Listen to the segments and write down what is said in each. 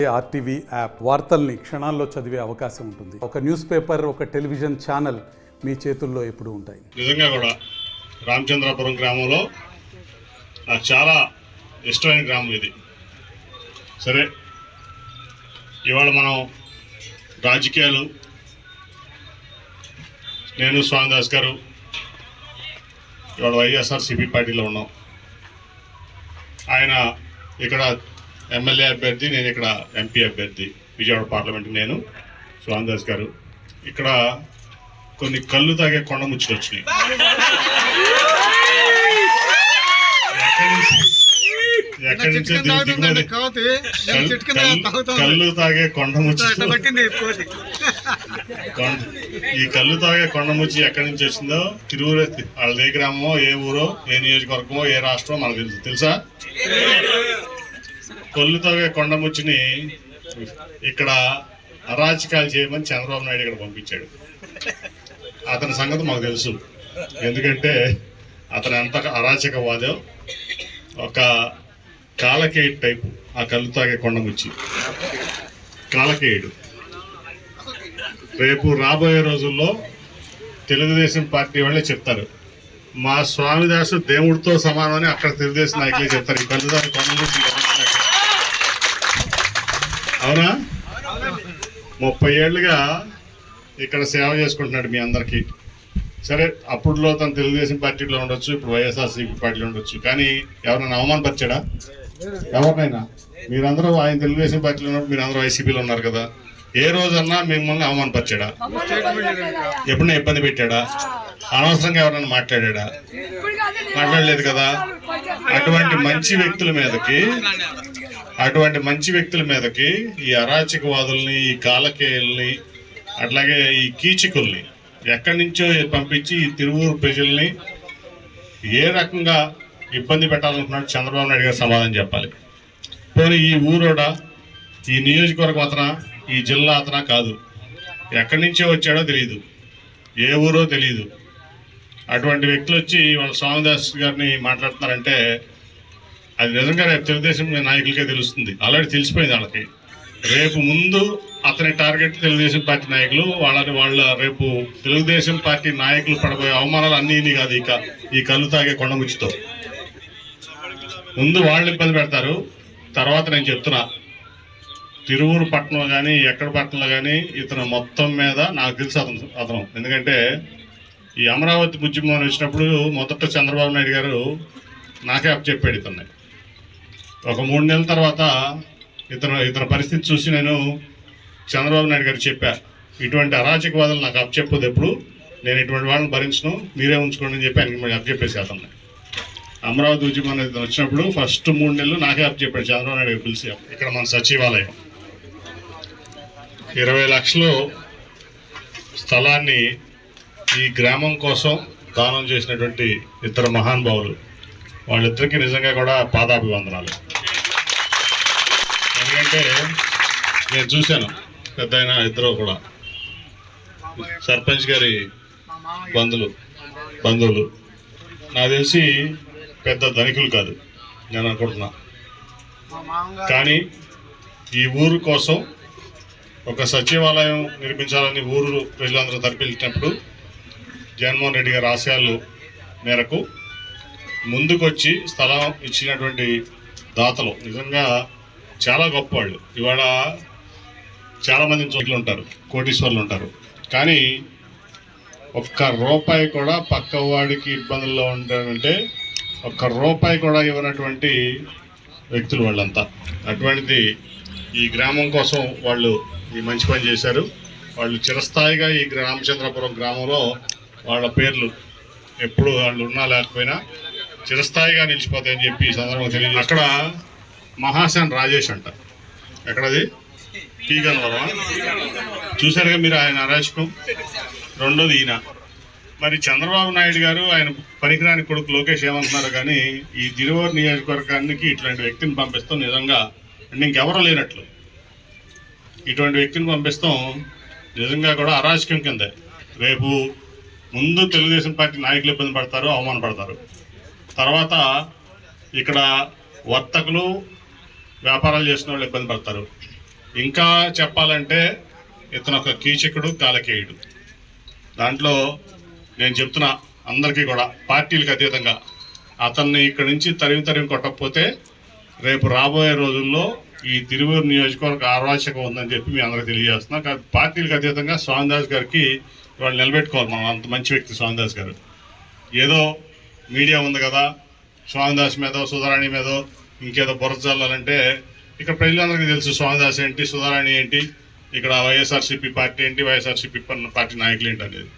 RTV app వార్తల్ని క్షణాల్లో చదివే అవకాశం ఉంటుంది. ఒక న్యూస్ పేపర్, ఒక టెలివిజన్ ఛానల్ మీ చేతుల్లో ఎప్పుడూ ఉంటాయి. నిజంగా కూడా రామచంద్రాపురం గ్రామంలో నాకు చాలా ఇష్టమైన గ్రామం ఇది. సరే, ఇవాళ మనం రాజకీయాలు, నేను స్వామిదాస్ గారు ఇవాళ వైఎస్ఆర్సీపీ పార్టీలో ఉన్నాం. ఆయన ఇక్కడ ఎమ్మెల్యే అభ్యర్థి, నేను ఇక్కడ ఎంపీ అభ్యర్థి, విజయవాడ పార్లమెంట్. నేను స్వామిదాస్ గారు ఇక్కడ కొన్ని కళ్ళు తాగే కొండ ముచ్చులు వచ్చినాయి. ఎక్కడి నుంచి కళ్ళు తాగే కొండ ముచ్చు, ఈ కళ్ళు తాగే కొండ ముచ్చి ఎక్కడి నుంచి వచ్చిందో తిరువురు, వాళ్ళ ఏ గ్రామమో, ఏ ఊరో, ఏ నియోజకవర్గమో, ఏ రాష్ట్రమో మనకు తెలుసా? కళ్ళు తాగే కొండ ముచ్చిని ఇక్కడ అరాచకాలు చేయమని చంద్రబాబు నాయుడు ఇక్కడ పంపించాడు. అతని సంగతి మాకు తెలుసు, ఎందుకంటే అతను ఎంత అరాచకవాదో. ఒక కాలకేయుడు టైపు ఆ కళ్ళు తాగే కొండముచ్చి, కాలకేయుడు. రేపు రాబోయే రోజుల్లో తెలుగుదేశం పార్టీ వాళ్ళే చెప్తారు, మా స్వామిదాసు దేవుడితో సమానమని అక్కడ తెలుగుదేశం నాయకులే చెప్తారు. ఈ కళ్ళు తాగే కొండముచ్చి అవునా? 30 ఏళ్ళుగా ఇక్కడ సేవ చేసుకుంటున్నాడు మీ అందరికీ. సరే, అప్పుడులో తను తెలుగుదేశం పార్టీలో ఉండొచ్చు, ఇప్పుడు వైఎస్ఆర్సీపీ పార్టీలో ఉండొచ్చు, కానీ ఎవరైనా అవమానపరిచాడా? ఎవరినైనా? మీరందరూ ఆయన తెలుగుదేశం పార్టీలో ఉన్నప్పుడు మీరందరూ వైసీపీలో ఉన్నారు కదా, ఏ రోజన్నా మిమ్మల్ని అవమానపరిచాడా? ఎప్పుడైనా ఇబ్బంది పెట్టాడా? అనవసరంగా ఎవరైనా మాట్లాడా? మాట్లాడలేదు కదా. అటువంటి మంచి వ్యక్తుల మీదకి ఈ అరాచకవాదుల్ని, ఈ కాలకేయుల్ని, అట్లాగే ఈ కీచకుల్ని ఎక్కడి నుంచో పంపించి ఈ తిరువూరు ప్రజల్ని ఏ రకంగా ఇబ్బంది పెట్టాలనుకున్నాడు చంద్రబాబు నాయుడు గారు సమాధానం చెప్పాలి. పోనీ ఈ ఊరోడా, ఈ నియోజకవర్గం అతనా, ఈ జిల్లా అతనా కాదు, ఎక్కడి నుంచో వచ్చాడో తెలియదు, ఏ ఊరో తెలియదు. అటువంటి వ్యక్తులు వచ్చి వాళ్ళ స్వామిదాస్ గారిని మాట్లాడుతున్నారంటే అది నిజంగా రేపు తెలుగుదేశం నాయకులకే తెలుస్తుంది. ఆల్రెడీ తెలిసిపోయింది వాళ్ళకి. రేపు ముందు అతని టార్గెట్ తెలుగుదేశం పార్టీ నాయకులు. వాళ్ళ రేపు తెలుగుదేశం పార్టీ నాయకులు పడబోయే అవమానాలు అన్నీ కాదు, ఇక ఈ కళ్ళు తాగే కొండముచ్చుతో ముందు వాళ్ళు ఇబ్బంది పెడతారు. తర్వాత నేను చెప్తున్నా, తిరువూరు పట్టణంలో కానీ ఎక్కడ పట్టణంలో కానీ ఇతను మొత్తం మీద నాకు తెలుసు అతను. ఎందుకంటే ఈ అమరావతి ఉద్యమం వచ్చినప్పుడు మొదట చంద్రబాబు నాయుడు గారు నాకే అప్పచెప్పాడు ఇతన్ని. ఒక 3 నెలల తర్వాత ఇతని పరిస్థితి చూసి నేను చంద్రబాబు నాయుడు గారికి చెప్పా, ఇటువంటి అరాచకవాదులు నాకు అప్పచెప్పదు, ఎప్పుడు నేను ఇటువంటి వాళ్ళని భరించను, మీరే ఉంచుకోండి అని చెప్పి ఆయనకి అప్పచెప్పేసి అతన్ని. అమరావతి ఉద్యమం ఇతను వచ్చినప్పుడు ఫస్ట్ 3 నెలలు నాకే అప్పచెప్పాడు చంద్రబాబు నాయుడు గారు పిలిచి. ఇక్కడ మన సచివాలయం 20 లక్షలు స్థలాన్ని ఈ గ్రామం కోసం దానం చేసినటువంటి ఇద్దరు మహానుభావులు, వాళ్ళిద్దరికీ నిజంగా కూడా పాదాభివందనాలు. ఎందుకంటే నేను చూశాను, పెద్ద అయినా ఇద్దరు కూడా సర్పంచ్ గారి బంధువులు. నాకు తెలిసి పెద్ద ధనికులు కాదు నేను అనుకుంటున్నా, కానీ ఈ ఊరు కోసం ఒక సచివాలయం నిర్మించాలని ఊరు ప్రజలందరూ తరపించినప్పుడు జగన్మోహన్ రెడ్డి గారి ఆశయాలు మేరకు ముందుకొచ్చి స్థలం ఇచ్చినటువంటి దాతలు నిజంగా చాలా గొప్ప వాళ్ళు. ఇవాళ చాలామంది చోట్ల ఉంటారు, కోటీశ్వర్లు ఉంటారు, కానీ ఒక్క రూపాయి కూడా పక్క వాడికి ఇబ్బందుల్లో ఉంటారంటే ఒక్క రూపాయి కూడా ఇవ్వనటువంటి వ్యక్తులు వాళ్ళంతా. అటువంటిది ఈ గ్రామం కోసం వాళ్ళు ఈ మంచి పని చేశారు. వాళ్ళు చిరస్థాయిగా ఈ రామచంద్రపురం గ్రామంలో వాళ్ళ పేర్లు ఎప్పుడు వాళ్ళు ఉన్నా లేకపోయినా చిరస్థాయిగా నిలిచిపోతాయని చెప్పి ఈ సందర్భంగా తెలియదు. అక్కడ మహాసేన్ రాజేష్ అంట, ఎక్కడది టీగన్వరం, చూశారుగా మీరు ఆయన అరాచకం. రెండోది ఈయన. మరి చంద్రబాబు నాయుడు గారు ఆయన పనికిరాని కొడుకు లోకేష్ ఏమంటున్నారు, కానీ ఈ తిరువూరు నియోజకవర్గానికి ఇట్లాంటి వ్యక్తిని పంపిస్తాం నిజంగా అంటే ఇంకెవరో లేనట్లు. ఇటువంటి వ్యక్తిని పంపిస్తాం నిజంగా కూడా అరాచకం కింద. రేపు ముందు తెలుగుదేశం పార్టీ నాయకులు ఇబ్బంది పడతారు, అవమానపడతారు. తర్వాత ఇక్కడ వర్తకులు వ్యాపారాలు చేసిన వాళ్ళు ఇబ్బంది పడతారు. ఇంకా చెప్పాలంటే ఇతను ఒక కీచకుడు, కాలకేయుడు. దాంట్లో నేను చెప్తున్నా అందరికీ కూడా, పార్టీలకు అతీతంగా అతన్ని ఇక్కడి నుంచి తరిమి కొట్టకపోతే రేపు రాబోయే రోజుల్లో ఈ తిరువూరు నియోజకవర్గ అరాచకం ఉందని చెప్పి మీ అందరికీ తెలియజేస్తున్నా. పార్టీలకు అతీతంగా స్వామిదాస్ గారికి వాళ్ళు నిలబెట్టుకోవాలి. మనం అంత మంచి వ్యక్తి స్వామిదాస్ గారు. ఏదో మీడియా ఉంది కదా, స్వామిదాస్ మీదో సుధారాణి మీదో ఇంకేదో బురద చల్లాలంటే ఇక్కడ ప్రజలందరికీ తెలుసు స్వామిదాస్ ఏంటి, సుధారాణి ఏంటి, ఇక్కడ వైఎస్ఆర్సీపీ పార్టీ ఏంటి, వైఎస్ఆర్సీపీ పార్టీ నాయకులు ఏంటి అనేది.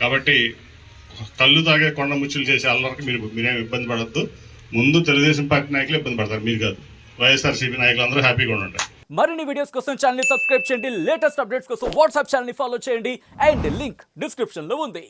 కాబట్టి కళ్ళు తాగే కొండ ముచ్చులు చేసే అల్లరికి మీరేం ఇబ్బంది పడద్దు. ముందు తెలుగుదేశం పార్టీ నాయకులు ఇబ్బంది పడతారు, మీరు కాదు. వైఎస్ఆర్సీపీ నాయకులు అందరూ హ్యాపీగా ఉంటారు. మరిన్ని వీడియోస్ కోసం ఛానల్ ని సబ్స్క్రైబ్ చేయండి. లేటెస్ట్ అప్డేట్స్ కోసం వాట్సాప్ ఛానల్ ని ఫాలో చేయండి. అండ్ లింక్ డిస్క్రిప్షన్ లో ఉంది.